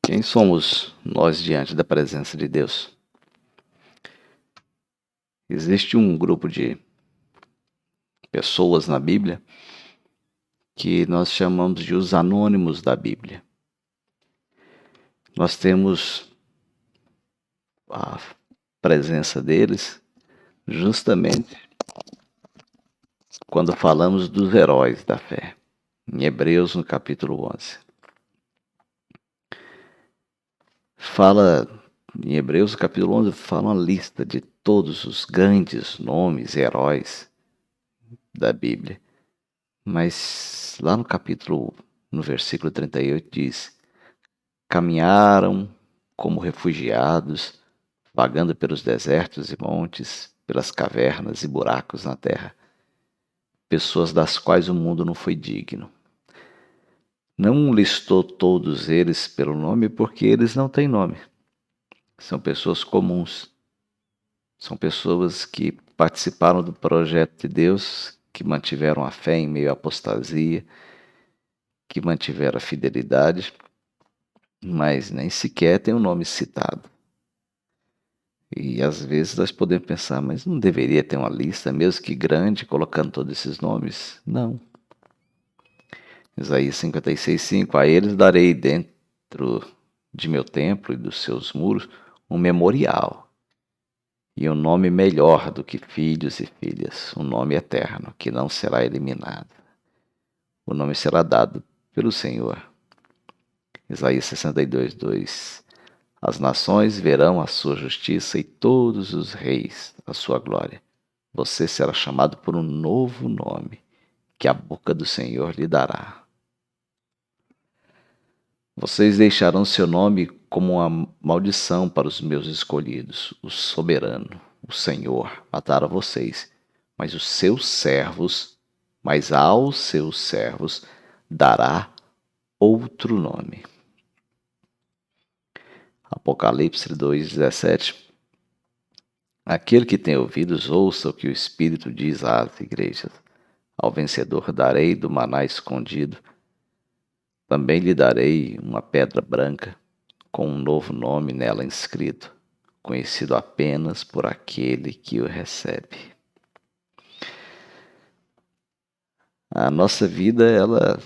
Quem somos nós diante da presença de Deus? Existe um grupo de pessoas na Bíblia que nós chamamos de os anônimos da Bíblia. Nós temos a presença deles justamente quando falamos dos heróis da fé, em Hebreus, no capítulo 11. Em Hebreus, no capítulo 11, fala uma lista de todos os grandes nomes, heróis da Bíblia. Mas lá no versículo 38 diz: caminharam como refugiados, vagando pelos desertos e montes, pelas cavernas e buracos na terra, pessoas das quais o mundo não foi digno. Não listou todos eles pelo nome porque eles não têm nome. São pessoas comuns. São pessoas que participaram do projeto de Deus, que mantiveram a fé em meio à apostasia, que mantiveram a fidelidade, mas nem sequer tem o nome citado. E às vezes nós podemos pensar, mas não deveria ter uma lista, mesmo que grande, colocando todos esses nomes? Não. Isaías 56:5: a eles darei dentro de meu templo e dos seus muros um memorial, e um nome melhor do que filhos e filhas, um nome eterno, que não será eliminado. O nome será dado pelo Senhor. Isaías 62:2: as nações verão a sua justiça e todos os reis a sua glória. Você será chamado por um novo nome, que a boca do Senhor lhe dará. Vocês deixarão seu nome como uma maldição para os meus escolhidos. O soberano, o Senhor, matará vocês, mas aos seus servos dará outro nome. Apocalipse 2:17: aquele que tem ouvidos, ouça o que o Espírito diz às igrejas. Ao vencedor darei do maná escondido. Também lhe darei uma pedra branca, com um novo nome nela inscrito, conhecido apenas por aquele que o recebe. A nossa vida, ela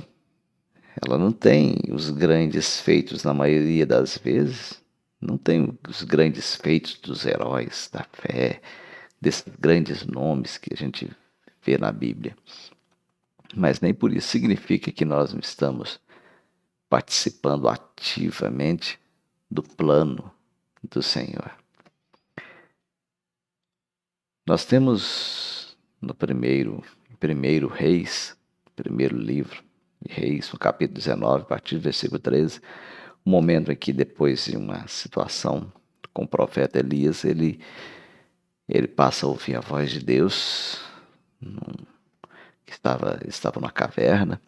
não tem os grandes feitos na maioria das vezes, não tem os grandes feitos dos heróis da fé, desses grandes nomes que a gente vê na Bíblia. Mas nem por isso significa que nós não estamos participando ativamente do plano do Senhor. Nós temos no primeiro Reis, primeiro livro de Reis, no capítulo 19, a partir do versículo 13, um momento em que, depois de uma situação com o profeta Elias, ele passa a ouvir a voz de Deus, que estava numa caverna,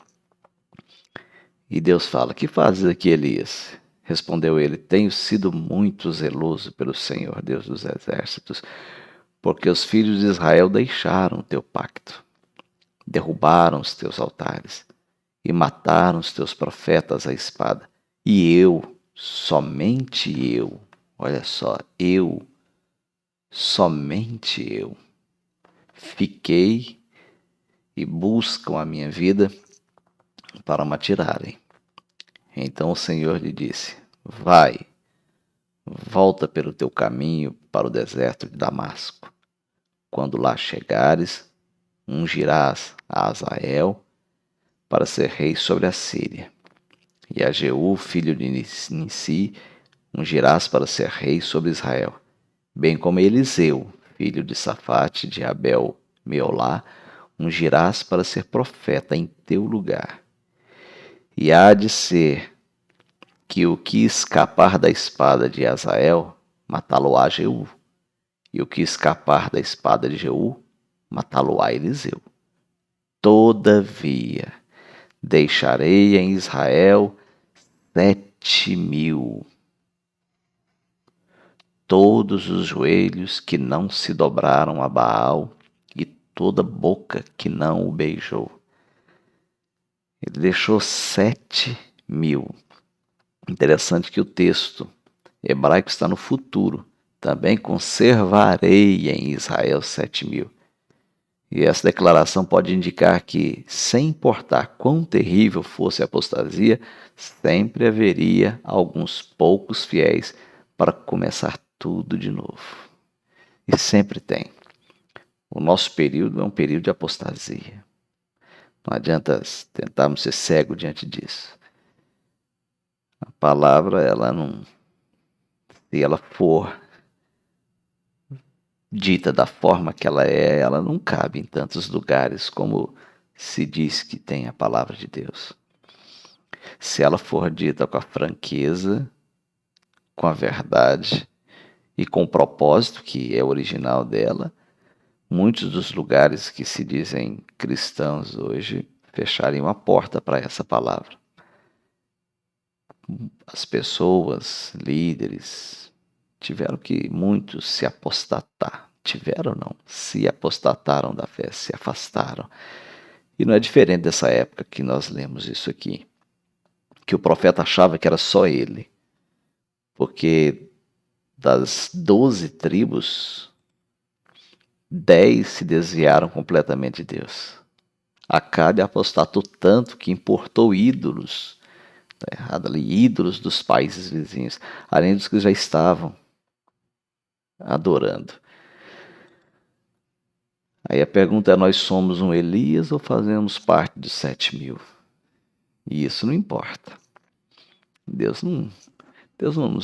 e Deus fala: que fazes aqui, Elias? Respondeu ele: tenho sido muito zeloso pelo Senhor, Deus dos exércitos, porque os filhos de Israel deixaram o teu pacto, derrubaram os teus altares e mataram os teus profetas à espada. E eu, somente eu, olha só, somente eu, fiquei e buscam a minha vida para me tirarem. Então o Senhor lhe disse: vai, volta pelo teu caminho para o deserto de Damasco. Quando lá chegares, ungirás a Azael para ser rei sobre a Síria, e a Jeú, filho de Nissi, ungirás para ser rei sobre Israel, bem como Eliseu, filho de Safate, de Abel Meolá, ungirás para ser profeta em teu lugar. E há de ser que o que escapar da espada de Azael, matá-lo-á Jeú, e o que escapar da espada de Jeú, matá-lo-á Eliseu. Todavia, deixarei em Israel 7.000, todos os joelhos que não se dobraram a Baal e toda boca que não o beijou. Ele deixou 7.000 Interessante que o texto hebraico está no futuro. Também conservarei em Israel 7.000. E essa declaração pode indicar que, sem importar quão terrível fosse a apostasia, sempre haveria alguns poucos fiéis para começar tudo de novo. E sempre tem. O nosso período é um período de apostasia. Não adianta tentarmos ser cego diante disso. A palavra, se ela for dita da forma que ela não cabe em tantos lugares como se diz que tem a palavra de Deus. Se ela for dita com a franqueza, com a verdade e com o propósito que é original dela, muitos dos lugares que se dizem cristãos hoje fechariam a porta para essa palavra. As pessoas, líderes, tiveram que muitos se apostatar. Tiveram não, se apostataram da fé, se afastaram. E não é diferente dessa época que nós lemos isso aqui, que o profeta achava que era só ele, porque das 12 tribos, 10 se desviaram completamente de Deus. Acabe apostatou tanto que importou ídolos, tá errado ali, ídolos dos países vizinhos, além dos que já estavam adorando. Aí a pergunta é: nós somos um Elias ou fazemos parte dos 7.000? E isso não importa. Deus não, Deus não não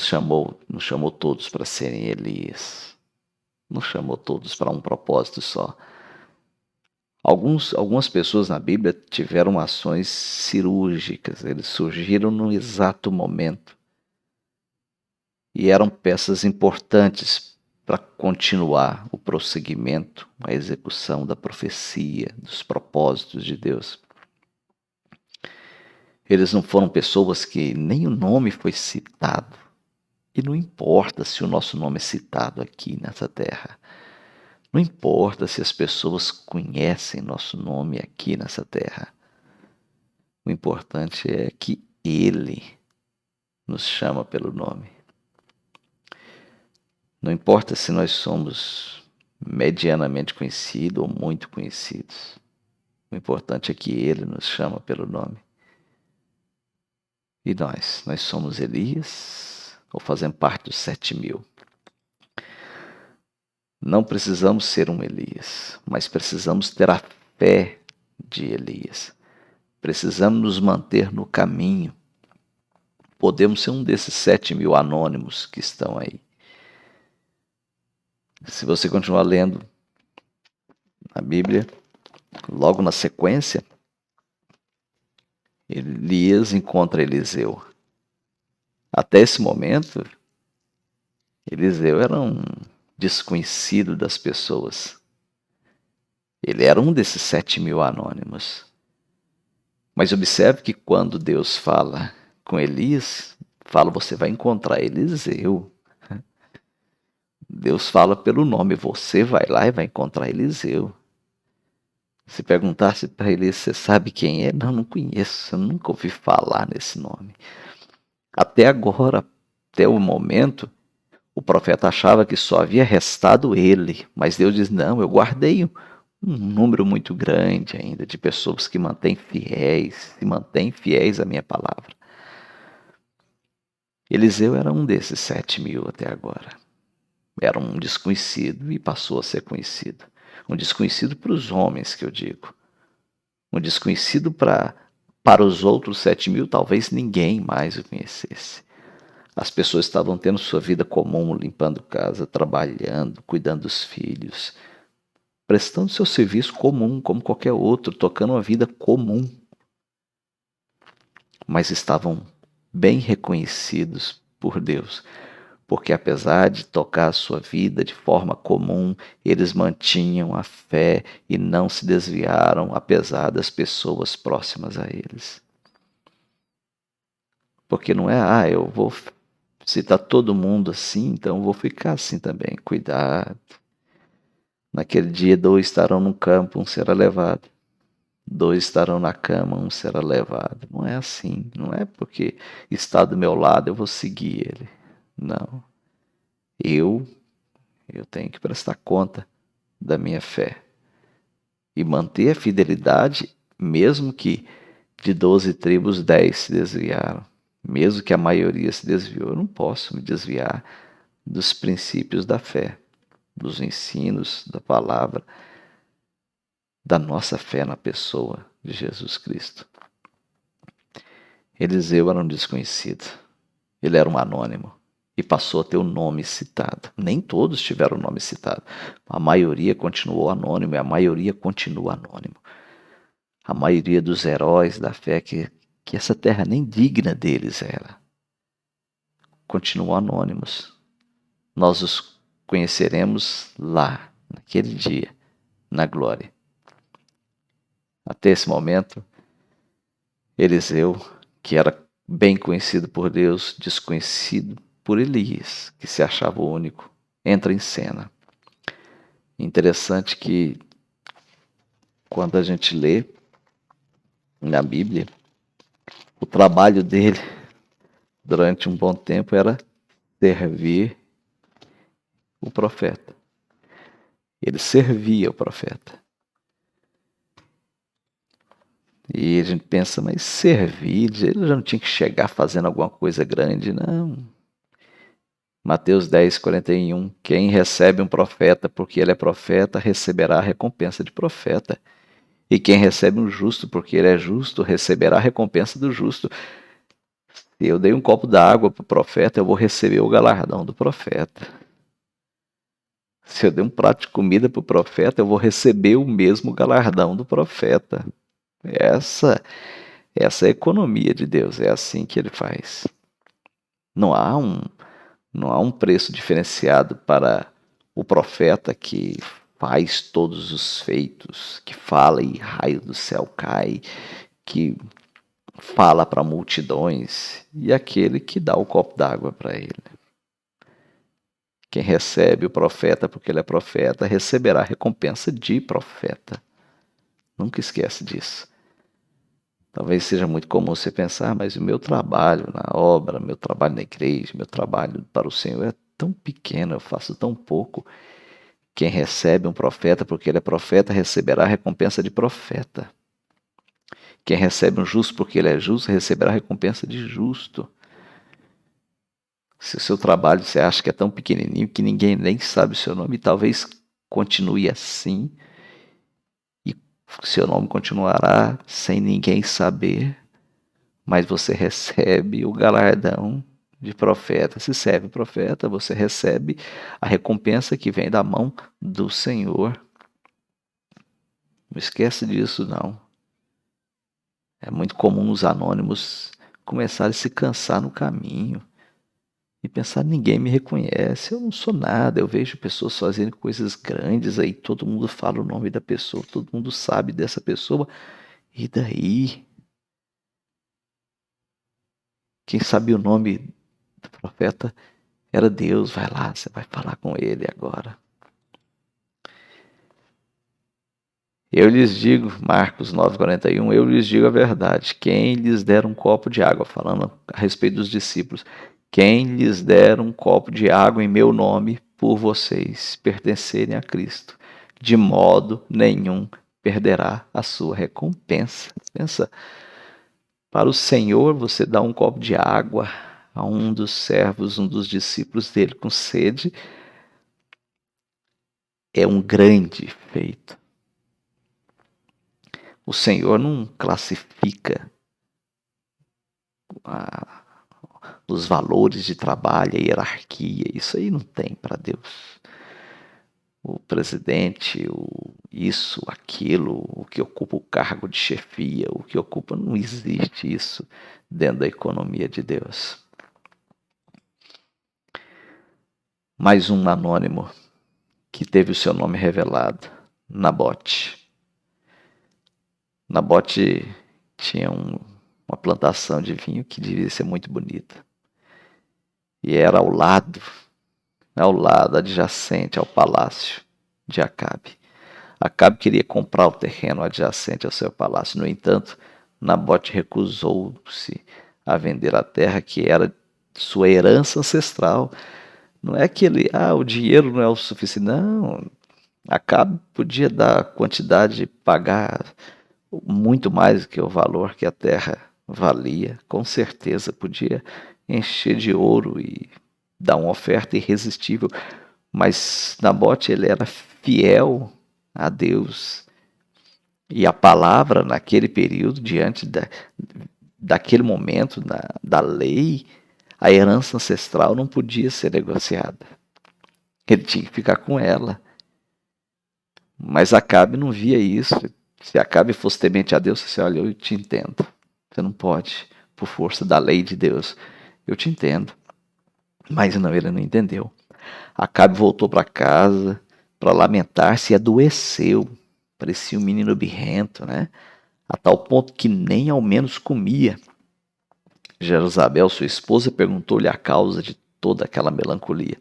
chamou todos para serem Elias. Não chamou todos para um propósito só. Algumas pessoas na Bíblia tiveram ações cirúrgicas, eles surgiram no exato momento e eram peças importantes para continuar o prosseguimento, a execução da profecia, dos propósitos de Deus. Eles não foram pessoas que nem o nome foi citado. E não importa se o nosso nome é citado aqui nessa terra. Não importa se as pessoas conhecem nosso nome aqui nessa terra. O importante é que Ele nos chama pelo nome. Não importa se nós somos medianamente conhecidos ou muito conhecidos. O importante é que Ele nos chama pelo nome. E nós somos Elias ou fazemos parte dos 7.000? Não precisamos ser um Elias, mas precisamos ter a fé de Elias. Precisamos nos manter no caminho. Podemos ser um desses 7.000 anônimos que estão aí. Se você continuar lendo a Bíblia, logo na sequência, Elias encontra Eliseu. Até esse momento, Eliseu era um desconhecido das pessoas. Ele era um desses 7.000 anônimos. Mas observe que quando Deus fala com Elias, fala: você vai encontrar Eliseu. Deus fala pelo nome: você vai lá e vai encontrar Eliseu. Se perguntasse para Elias: você sabe quem é? Não conheço, eu nunca ouvi falar nesse nome. Até agora, até o momento, o profeta achava que só havia restado ele, mas Deus diz: não, eu guardei um número muito grande ainda de pessoas que se mantêm fiéis à minha palavra. Eliseu era um desses 7.000 até agora. Era um desconhecido e passou a ser conhecido. Um desconhecido para os homens, que eu digo. Um desconhecido para os outros 7.000, talvez ninguém mais o conhecesse. As pessoas estavam tendo sua vida comum, limpando casa, trabalhando, cuidando dos filhos, prestando seu serviço comum, como qualquer outro, tocando uma vida comum. Mas estavam bem reconhecidos por Deus, porque apesar de tocar a sua vida de forma comum, eles mantinham a fé e não se desviaram, apesar das pessoas próximas a eles. Porque não é: eu vou citar todo mundo assim, então eu vou ficar assim também. Cuidado. Naquele dia 2 estarão no campo, um será levado. dois estarão na cama, um será levado. Não é assim. Não é porque está do meu lado eu vou seguir ele. Não. Eu, eu tenho que prestar conta da minha fé e manter a fidelidade, mesmo que de 12 tribos 10 se desviaram, mesmo que a maioria se desviou. Eu não posso me desviar dos princípios da fé, dos ensinos da palavra, da nossa fé na pessoa de Jesus Cristo. Eliseu era um desconhecido. Ele era um anônimo e passou a ter o nome citado. Nem todos tiveram o nome citado. A maioria continuou anônimo e a maioria continua anônimo. A maioria dos heróis da fé que essa terra nem digna deles era, continuam anônimos. Nós os conheceremos lá, naquele dia, na glória. Até esse momento, Eliseu, que era bem conhecido por Deus, desconhecido por Elias, que se achava o único, entra em cena. Interessante que quando a gente lê na Bíblia, o trabalho dele durante um bom tempo era servir o profeta. Ele servia o profeta. E a gente pensa, mas servir, ele já não tinha que chegar fazendo alguma coisa grande, não. Mateus 10, 41. Quem recebe um profeta porque ele é profeta, receberá a recompensa de profeta. E quem recebe um justo porque ele é justo, receberá a recompensa do justo. Se eu dei um copo d'água para o profeta, eu vou receber o galardão do profeta. Se eu dei um prato de comida para o profeta, eu vou receber o mesmo galardão do profeta. Essa é a economia de Deus, é assim que ele faz. Não há um preço diferenciado para o profeta que faz todos os feitos, que fala e raio do céu cai, que fala para multidões, e aquele que dá o copo d'água para ele. Quem recebe o profeta porque ele é profeta, receberá a recompensa de profeta. Nunca esquece disso. Talvez seja muito comum você pensar, mas o meu trabalho na obra, meu trabalho na igreja, meu trabalho para o Senhor é tão pequeno, eu faço tão pouco. Quem recebe um profeta porque ele é profeta, receberá a recompensa de profeta. Quem recebe um justo porque ele é justo, receberá a recompensa de justo. Se o seu trabalho você acha que é tão pequenininho que ninguém nem sabe o seu nome, talvez continue assim e seu nome continuará sem ninguém saber, mas você recebe o galardão de profeta. Se serve o profeta, você recebe a recompensa que vem da mão do Senhor. Não esquece disso, não. É muito comum os anônimos começarem a se cansar no caminho e pensar, ninguém me reconhece, eu não sou nada. Eu vejo pessoas fazendo coisas grandes aí, todo mundo fala o nome da pessoa, todo mundo sabe dessa pessoa. E daí? Quem sabia o nome do profeta era Deus. Vai lá, você vai falar com ele agora. Eu lhes digo, Marcos 9,41, eu lhes digo a verdade. Quem lhes der um copo de água, falando a respeito dos discípulos, quem lhes der um copo de água em meu nome, por vocês pertencerem a Cristo, de modo nenhum perderá a sua recompensa. Pensa, para o Senhor você dá um copo de água a um dos servos, um dos discípulos dele com sede, é um grande feito. O Senhor não classifica os valores de trabalho, a hierarquia, isso aí não tem para Deus. O presidente, isso, aquilo, o que ocupa o cargo de chefia, o que ocupa, não existe isso dentro da economia de Deus. Mais um anônimo que teve o seu nome revelado, Nabote. Nabote tinha uma plantação de vinho que devia ser muito bonita. E era ao lado, adjacente ao palácio de Acabe. Acabe queria comprar o terreno adjacente ao seu palácio. No entanto, Nabote recusou-se a vender a terra que era sua herança ancestral. Não é que o dinheiro não é o suficiente. Não, Acabe podia dar quantidade, pagar muito mais do que o valor que a terra valia. Com certeza podia encher de ouro e dar uma oferta irresistível. Mas Nabote, ele era fiel a Deus. E a palavra, naquele período, diante daquele momento, da lei, a herança ancestral não podia ser negociada. Ele tinha que ficar com ela. Mas Acabe não via isso. Se Acabe fosse temente a Deus, você olha, eu te entendo. Você não pode, por força da lei de Deus. Eu te entendo. Mas não, ele não entendeu. Acabe voltou para casa para lamentar-se e adoeceu. Parecia um menino birrento, né? A tal ponto que nem ao menos comia. Jezabel, sua esposa, perguntou-lhe a causa de toda aquela melancolia.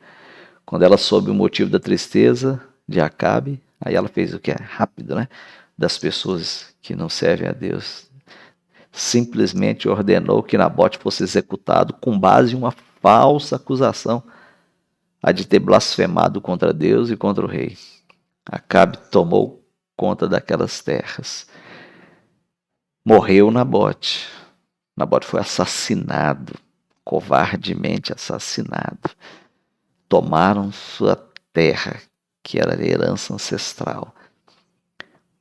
Quando ela soube o motivo da tristeza de Acabe, aí ela fez o que é rápido, né? Das pessoas que não servem a Deus. Simplesmente ordenou que Nabote fosse executado com base em uma falsa acusação, a de ter blasfemado contra Deus e contra o rei. Acabe tomou conta daquelas terras. Morreu Nabote. Nabote foi assassinado, covardemente assassinado. Tomaram sua terra, que era a herança ancestral.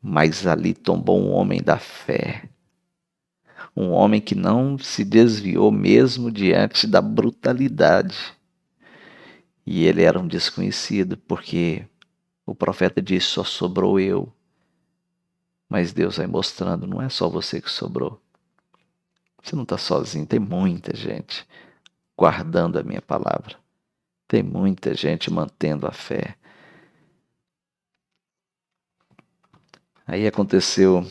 Mas ali tombou um homem da fé. Um homem que não se desviou mesmo diante da brutalidade. E ele era um desconhecido, porque o profeta disse, só sobrou eu. Mas Deus vai mostrando, não é só você que sobrou. Você não está sozinho, tem muita gente guardando a minha palavra. Tem muita gente mantendo a fé. Aí aconteceu,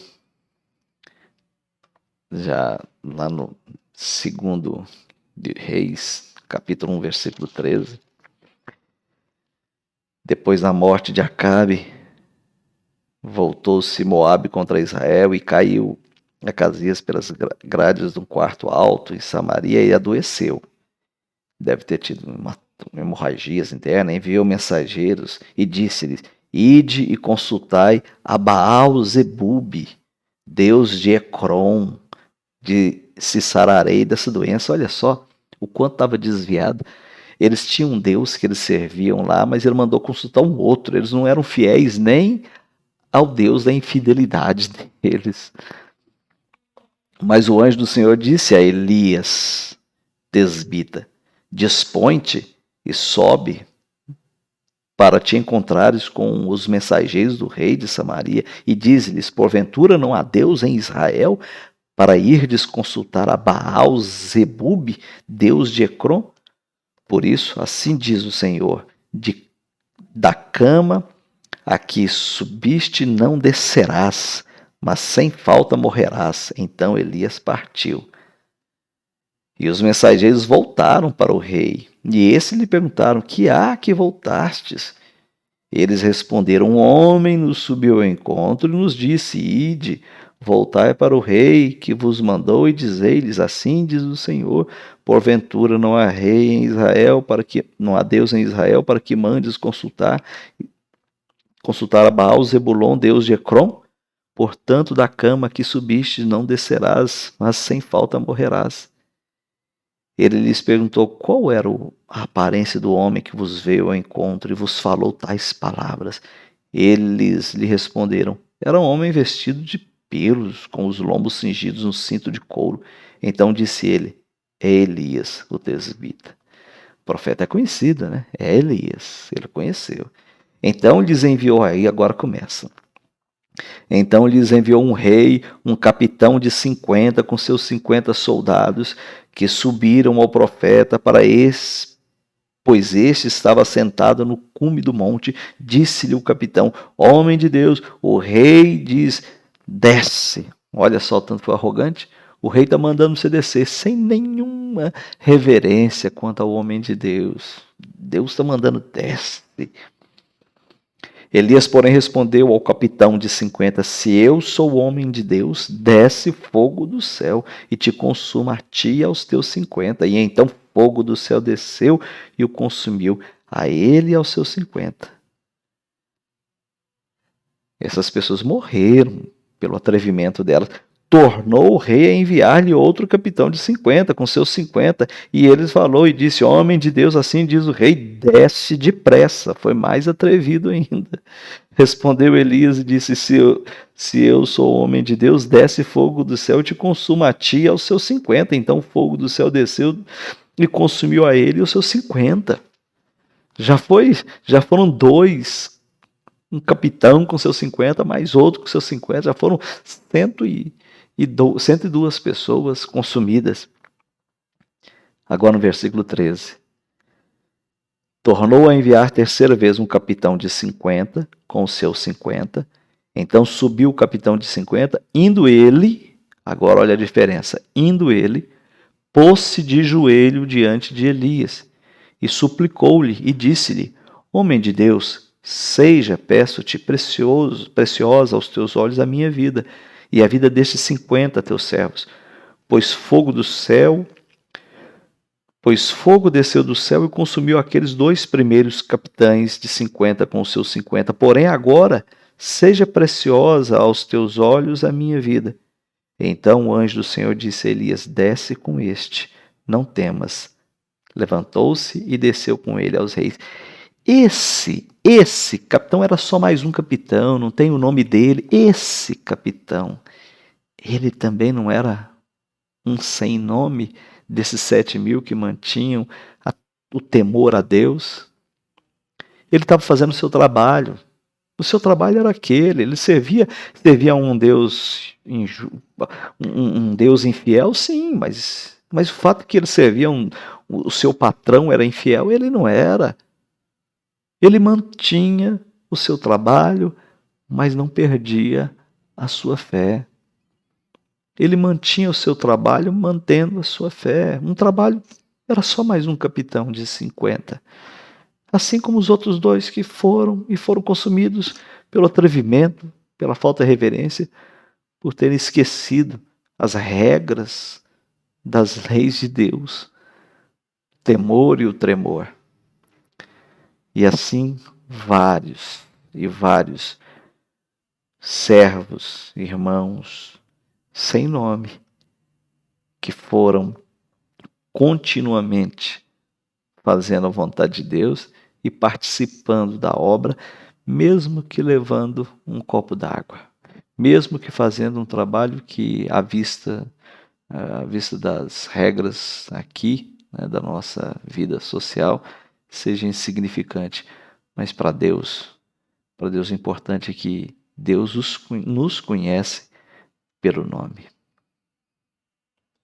já lá no 2 de Reis, capítulo 1, versículo 13. Depois da morte de Acabe, voltou-se Moabe contra Israel e caiu Acasias pelas grades de um quarto alto em Samaria e adoeceu. Deve ter tido uma hemorragias internas. Enviou mensageiros e disse-lhes, ide e consultai a Baal-Zebub, Deus de Ecrom, de se sararei dessa doença. Olha só o quanto estava desviado. Eles tinham um Deus que eles serviam lá, mas ele mandou consultar um outro. Eles não eram fiéis nem ao Deus da infidelidade deles. Mas o anjo do Senhor disse a Elias, tesbita, dispõe-te e sobe para te encontrares com os mensageiros do rei de Samaria e diz-lhes, porventura não há Deus em Israel para irdes consultar a Baal-Zebub, Deus de Ecrom? Por isso, assim diz o Senhor, da cama a que subiste não descerás, mas sem falta morrerás. Então Elias partiu. E os mensageiros voltaram para o rei, e esse lhe perguntaram, que há que voltastes? Eles responderam, um homem nos subiu ao encontro e nos disse, ide, voltai para o rei que vos mandou e dizei-lhes, assim diz o Senhor, porventura não há rei em Israel, não há Deus em Israel, para que mandes consultar a Baal Zebulon, Deus de Ecrom? Portanto, da cama que subiste não descerás, mas sem falta morrerás. Ele lhes perguntou qual era a aparência do homem que vos veio ao encontro e vos falou tais palavras. Eles lhe responderam, era um homem vestido de pelos, com os lombos cingidos no cinto de couro. Então disse ele, é Elias, o tesbita. O profeta é conhecido, né? É Elias, ele conheceu. Então lhes enviou, aí agora começa. Então lhes enviou um rei, um capitão de 50 com seus 50 soldados, que subiram ao profeta pois este estava sentado no cume do monte. Disse-lhe o capitão, homem de Deus, o rei diz, desce. Olha só, tanto foi arrogante. O rei está mandando você descer, sem nenhuma reverência quanto ao homem de Deus. Deus está mandando, desce. Elias, porém, respondeu ao capitão de 50: se eu sou homem de Deus, desce fogo do céu e te consuma a ti e aos teus 50. E então fogo do céu desceu e o consumiu, a ele e aos seus 50. Essas pessoas morreram pelo atrevimento delas. Tornou o rei a enviar-lhe outro capitão de 50, com seus 50. E eles falou e disse: homem de Deus, assim diz o rei, desce depressa. Foi mais atrevido ainda. Respondeu Elias e disse: se eu sou homem de Deus, desce fogo do céu e te consuma a ti e aos seus 50. Então o fogo do céu desceu e consumiu a ele e os seus 50. Já foram dois, um capitão com seus 50, mais outro com seus 50, já foram 102 pessoas consumidas. Agora no versículo 13. Tornou a enviar terceira vez um capitão de 50 com os seus 50. Então subiu o capitão de 50, indo ele, agora olha a diferença, indo ele, pôs-se de joelho diante de Elias e suplicou-lhe e disse-lhe: homem de Deus, seja, peço-te, preciosa aos teus olhos a minha vida e a vida destes 50 teus servos, pois fogo desceu do céu e consumiu aqueles dois primeiros capitães de 50 com os seus 50. Porém agora seja preciosa aos teus olhos a minha vida. Então o anjo do Senhor disse a Elias: desce com este, não temas. Levantou-se e desceu com ele aos reis. Esse capitão era só mais um capitão, não tem o nome dele. Esse capitão, ele também não era um sem nome desses 7.000 que mantinham o temor a Deus. Ele estava fazendo o seu trabalho. O seu trabalho era aquele. Ele servia a um Deus infiel, sim, mas o fato de que ele servia o seu patrão era infiel, ele não era. Ele mantinha o seu trabalho, mas não perdia a sua fé. Ele mantinha o seu trabalho mantendo a sua fé. Um trabalho era só mais um capitão de 50. Assim como os outros dois que foram consumidos pelo atrevimento, pela falta de reverência, por terem esquecido as regras das leis de Deus, o temor e o tremor. E assim vários servos, irmãos, sem nome, que foram continuamente fazendo a vontade de Deus e participando da obra, mesmo que levando um copo d'água, mesmo que fazendo um trabalho que, à vista das regras aqui, né, da nossa vida social, seja insignificante. Mas para Deus o importante é que Deus nos conhece pelo nome.